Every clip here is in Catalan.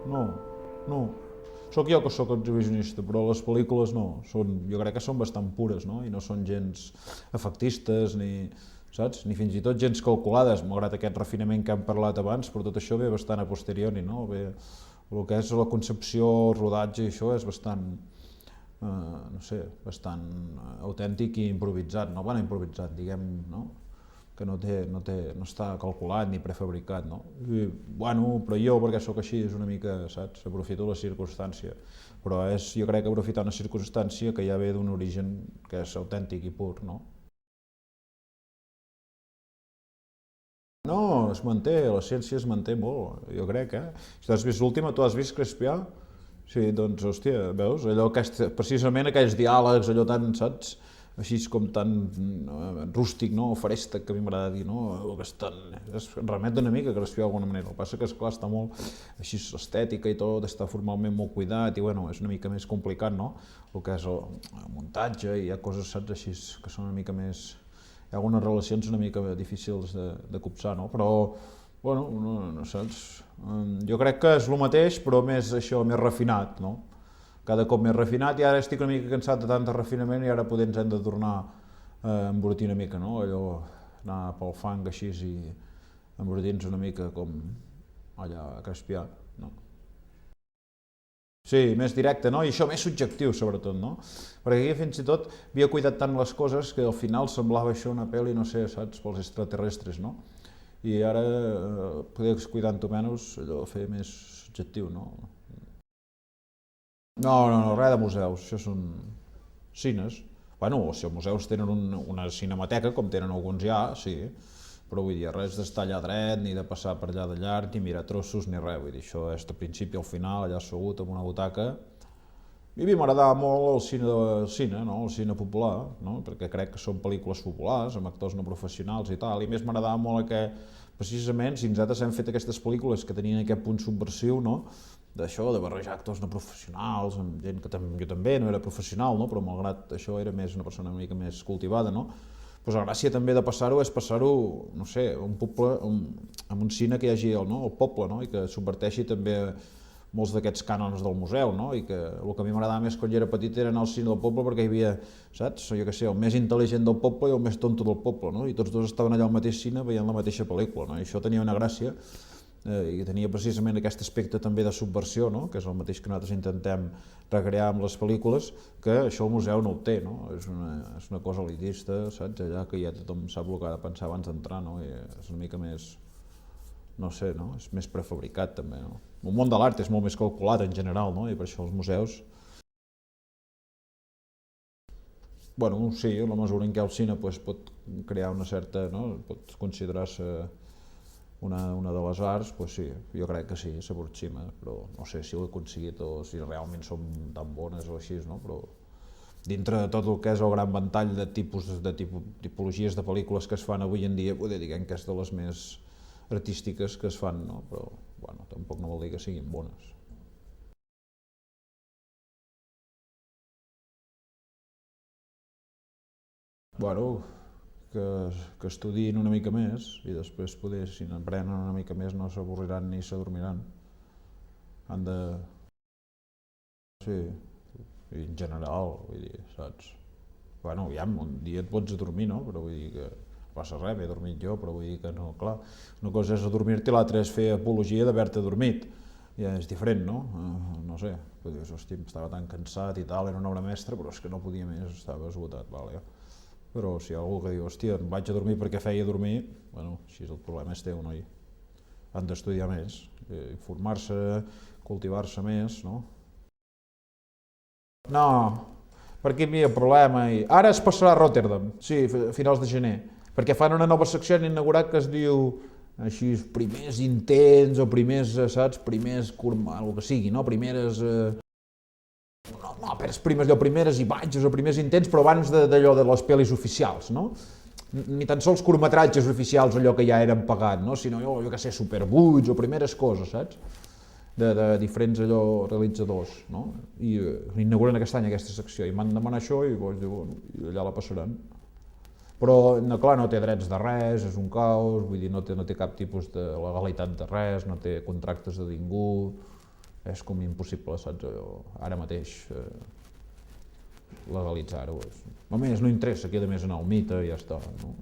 no, no. Sóc jo que sóc exhibicionista, però les pel·lícules no, jo crec que són bastant pures, no? I no són gens efectistes, ni, saps? Ni fins i tot gens calculades, malgrat aquest refinament que hem parlat abans, però tot això ve bastant a posteriori, no? El que és la concepció, el rodatge i això és bastant, no sé, bastant autèntic i improvisat, no? Bueno, improvisat, diguem, no? Que no està calculat ni prefabricat, no? I, bueno, però jo, perquè sóc així, és una mica, saps, aprofito la circumstància, però jo crec que aprofitar una circumstància que ja ve d'un origen que és autèntic i pur, no? No, es manté, la ciència es manté molt, jo crec, Si t'has vist l'última, tu has vist Crespià? Sí, doncs, hòstia, veus? Precisament aquells diàlegs, allò tan, saps? Així com tan rústic, no? O feréstec, que a mi m'agrada dir, no? O que és tan... remet una mica a Crespià d'alguna manera. El que passa que, esclar, està molt així estètica i tot, està formalment molt cuidat i, bueno, és una mica més complicat, no? El que és el muntatge i hi ha coses, saps, així que són una mica més... Hi ha algunes relacions una mica difícils de copsar, no? Però, bueno, no saps? Jo crec que és el mateix, però més això, més refinat, no? Cada cop més refinat, i ara estic una mica cansat de tant de refinament i ara potser ens hem de tornar a embrutir una mica, no? Allò, anar pel fang així i embrutir-nos una mica com allà a Crespià, no? Sí, més directe, no? I això més subjectiu, sobretot, no? Perquè aquí fins i tot havia cuidat tant les coses que al final semblava això una pel·li, no sé, saps, pels extraterrestres, no? I ara poder cuidant-ho menys, allò fer més subjectiu, no? No, res de museus, això són cines. Bueno, o si els museus tenen una cinemateca, com tenen alguns ja, sí, però vull dir, res d'estar allà dret, ni de passar per allà de llarg, ni mirar trossos, ni res, vull dir, això és de principi al final, allà assegut amb una butaca. I a mi m'agradava molt el cine, no? El cine popular, no? Perquè crec que són pel·lícules populars, amb actors no professionals i tal, i més m'agradava molt que, precisament, si nosaltres hem fet aquestes pel·lícules que tenien aquest punt subversiu, no? D'això, de barrejar actors no professionals, amb gent que jo també no era professional, no? Però malgrat això era més una persona una mica més cultivada, no? Pues la gràcia també de passar-ho és passar-ho, no sé, en un cine que hi hagi el poble, no? I que subverteixi també molts d'aquests cànons del museu, no? I que el que a mi m'agradava més quan jo era petit era anar al cine del poble perquè hi havia, saps, jo què sé, el més intel·ligent del poble i el més tonto del poble, no? I tots dos estaven allà al mateix cine veient la mateixa pel·lícula, no? I això tenia una gràcia i tenia precisament aquest aspecte també de subversió, no? Que és el mateix que nosaltres intentem recrear amb les pel·lícules, que això el museu no ho té, no? És una cosa elitista, saps? Allà que ja tothom sap el que ha de pensar abans d'entrar, no? I és una mica més, no sé, no? És més prefabricat també, no? El món de l'art és molt més calculat en general, no? I per això els museus... Bueno, sí, en la mesura en què el cine pues, pot crear una certa, no? Pot considerar-se una de les arts, pues sí, jo crec que sí, s'aproxima, però no sé si ho he aconseguit o si realment són tan bones o així, no? Però dintre de tot el que és el gran ventall de tipologies de pel·lícules que es fan avui en dia, poder dir que és de les més artístiques que es fan, no? Però bueno, tampoc no vol dir que siguin bones. Bueno, que estudiïn una mica més i després poder, si n'aprenen una mica més, no s'avorriran ni s'adormiran. Han de... Sí, i en general, vull dir, saps? Bueno, ja, un dia et pots adormir, no? Però vull dir que no passa res, m'he dormit jo, però vull dir que no, clar, una cosa és adormir-te i l'altra és fer apologia d'haver-te dormit. Ja és diferent, no? No sé, dius, hòstia, estava tan cansat i tal, era una obra mestra, però és que no podia més, estava esgotat, vale. Però si hi ha algú que diu, hòstia, em vaig a dormir perquè feia dormir, bueno, així el problema és teu, noi. Han d'estudiar més, informar-se, cultivar-se més, no? No, perquè hi havia problema i... Ara es passarà a Rotterdam, sí, a finals de gener, perquè fan una nova secció inaugurat que es diu així, primers intents o primers, saps, primers, el que sigui, no? Primeres... No, primeres imatges o primers intents, però abans d'allò de les pel·lis oficials, no? Ni tan sols curtmetratges oficials, allò que ja eren pagat, no? Sinó, jo què sé, Super 8 o primeres coses, saps? De diferents allò realitzadors, no? I inauguren aquest any aquesta secció i m'han demanat això i allà la passaran. Però, no, clar, no té drets de res, és un caos, vull dir, no té cap tipus de legalitat de res, no té contractes de ningú, és com impossible, saps, ara mateix legalitzar-ho. A més, no interessa, queda més en el mite i ja està. No?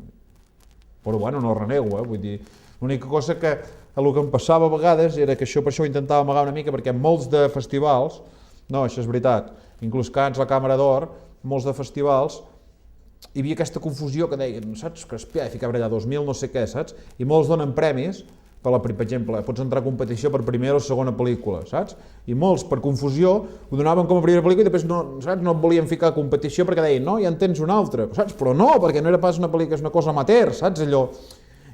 Però bueno, no renego, vull dir, l'única cosa que el que em passava a vegades era que això per això ho intentava amagar una mica, perquè en molts de festivals, no, això és veritat, inclús Cants, la Càmera d'Or, molts de festivals, hi havia aquesta confusió que deien, saps, Crespià, i ficava allà 2.000 no sé què, saps? I molts donen premis, per exemple, pots entrar a competició per primera o segona pel·lícula, saps? I molts, per confusió, ho donaven com a primera pel·lícula i després no, saps, no et volien ficar a competició perquè deien, no, ja en tens una altra, saps? Però no, perquè no era pas una pel·lícula, és una cosa amateur, saps, allò?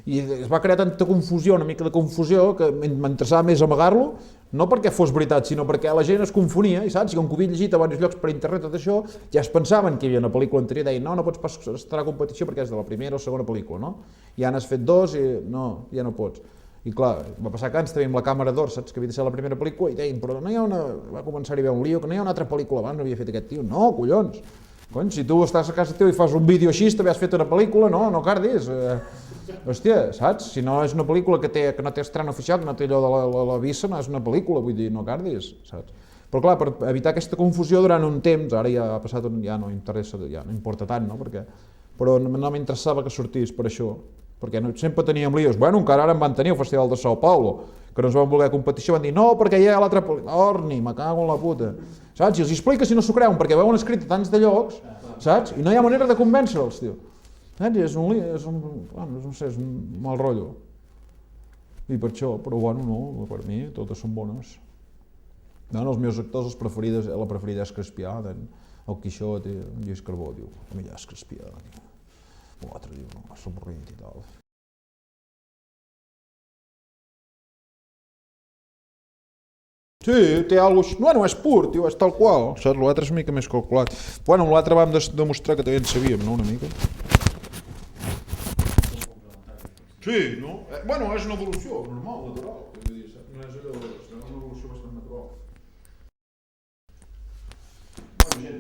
I es va crear tanta confusió, una mica de confusió, que m'interessava més amagar-lo, no perquè fos veritat, sinó perquè la gent es confonia, i saps? I com que ho havia llegit a diversos llocs per internet, tot això, ja es pensaven que hi havia una pel·lícula anterior, deien, no pots pas estar a competició perquè és de la primera o segona pel·lícula, no? Ja n'has fet dos i no, ja no pots. I clar, va passar que ens teníem la Càmera d'Or, saps, que havia de ser la primera pel·lícula, i deien, però no hi ha una... Va començar a haver un lío, que no hi ha una altra pel·lícula abans, no havia fet aquest tio. No, collons! Cony, si tu estàs a casa teu i fas un vídeo així, també has fet una pel·lícula, no cardis. Hòstia, saps? Si no és una pel·lícula que no té estrena oficial, que no té allò de la vissa, no és una pel·lícula, vull dir, no cardis, saps? Però clar, per evitar aquesta confusió durant un temps, ara ja ha passat, ja no interessa, ja no importa tant, no? Però no m'interessava que sortís per això, perquè sempre teníem líos. Bueno, encara ara en van tenir el Festival de Sao Paulo, que no ens van voler competició, van dir, no, perquè hi ha l'altra pel·lícula, Orni, me cago en la puta, saps? I els explica si no s'ho creuen, perquè veuen escrit a tants de llocs, saps? I no hi ha manera de convèncer-los, tio. Saps? És un mal rotllo. I per això, però bueno, no, per mi totes són bones. No, els meus actors, la preferida és Crespià, el Quixot i en Lluís Carbó, diu, a mi ja és Crespià, l'altre diu, no, és avorrit i tal. Sí, té alguna cosa... Bueno, és pur, tio, és tal qual, saps? L'altre és una mica més calculat. Bueno, l'altre vam demostrar que també en sabíem, no?, una mica. Sí, no? Bueno, és una evolució normal, natural. No és allò, és una evolució bastant natural. Bueno, gent,